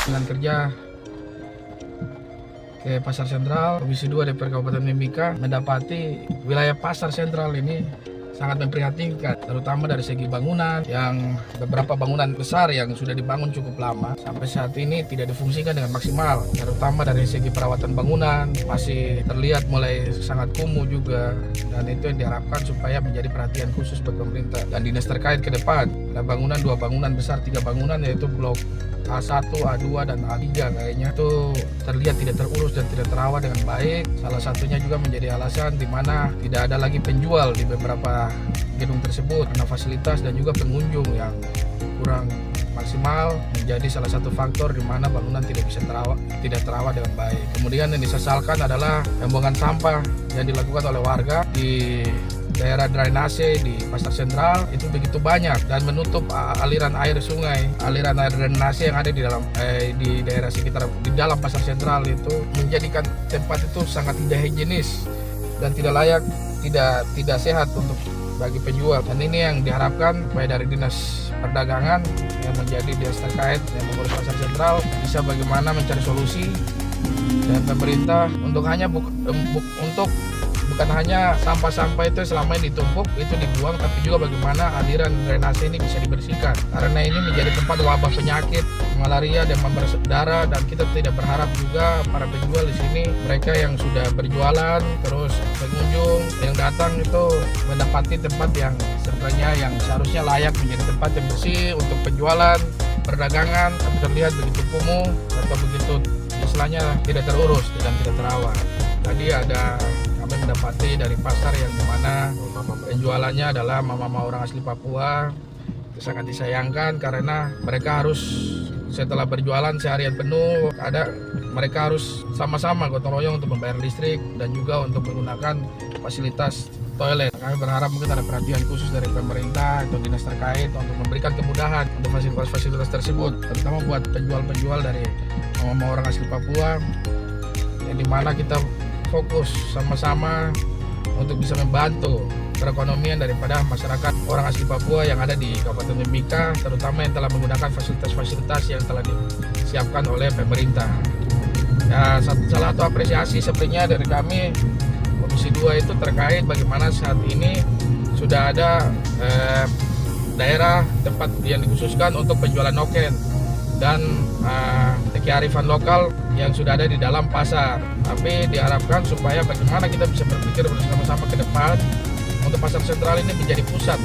dengan kerja ke Pasar Sentral, Komisi 2 DPR Kabupaten Mimika mendapati wilayah Pasar Sentral ini sangat memprihatinkan, terutama dari segi bangunan yang beberapa bangunan besar yang sudah dibangun cukup lama sampai saat ini tidak difungsikan dengan maksimal, terutama dari segi perawatan bangunan masih terlihat mulai sangat kumuh juga, dan itu yang diharapkan supaya menjadi perhatian khusus buat pemerintah dan dinas terkait ke depan. Ada bangunan, 2 bangunan besar, 3 bangunan, yaitu blok A1, A2, dan A3 kayaknya itu terlihat tidak terurus dan tidak terawat dengan baik. Salah satunya juga menjadi alasan di mana tidak ada lagi penjual di beberapa gedung tersebut karena fasilitas dan juga pengunjung yang kurang maksimal menjadi salah satu faktor di mana bangunan tidak terawat dengan baik. Kemudian yang disesalkan adalah pembuangan sampah yang dilakukan oleh warga di daerah drainase di Pasar Sentral itu begitu banyak dan menutup aliran air sungai, aliran air drainase yang ada di daerah sekitar di dalam Pasar Sentral, itu menjadikan tempat itu sangat tidak higienis dan tidak layak, tidak sehat untuk bagi penjual. Dan ini yang diharapkan supaya dari Dinas Perdagangan yang menjadi dinas terkait yang mengurus Pasar Sentral bisa bagaimana mencari solusi, dan pemerintah untuk bukan hanya sampah-sampah itu selama ini ditumpuk itu dibuang, tapi juga bagaimana aliran drainase ini bisa dibersihkan, karena ini menjadi tempat wabah penyakit malaria, demam berdarah, dan kita tidak berharap juga para penjual di sini, mereka yang sudah berjualan terus pengunjung yang datang itu mendapati tempat yang sebenarnya yang seharusnya layak menjadi tempat yang bersih untuk penjualan perdagangan, tapi terlihat begitu kumuh atau begitu istilahnya tidak terurus dan tidak terawat. Tadi kami mendapati dari pasar yang dimana penjualannya adalah mama-mama orang asli Papua. Itu sangat disayangkan karena mereka harus setelah berjualan seharian penuh, mereka harus sama-sama gotong royong untuk membayar listrik dan juga untuk menggunakan fasilitas toilet. Kami berharap mungkin ada perhatian khusus dari pemerintah atau dinas terkait untuk memberikan kemudahan untuk fasilitas tersebut, terutama buat penjual-penjual dari mama-mama orang asli Papua, yang dimana kita fokus sama-sama untuk bisa membantu perekonomian daripada masyarakat orang asli Papua yang ada di Kabupaten Mimika, terutama yang telah menggunakan fasilitas-fasilitas yang telah disiapkan oleh pemerintah. Ya, salah satu apresiasi sebenarnya dari kami Komisi 2 itu terkait bagaimana saat ini sudah ada daerah tempat yang dikhususkan untuk penjualan noken dan kearifan lokal yang sudah ada di dalam pasar. Tapi diharapkan supaya bagaimana kita bisa berpikir bersama-sama ke depan untuk Pasar Sentral ini menjadi pusat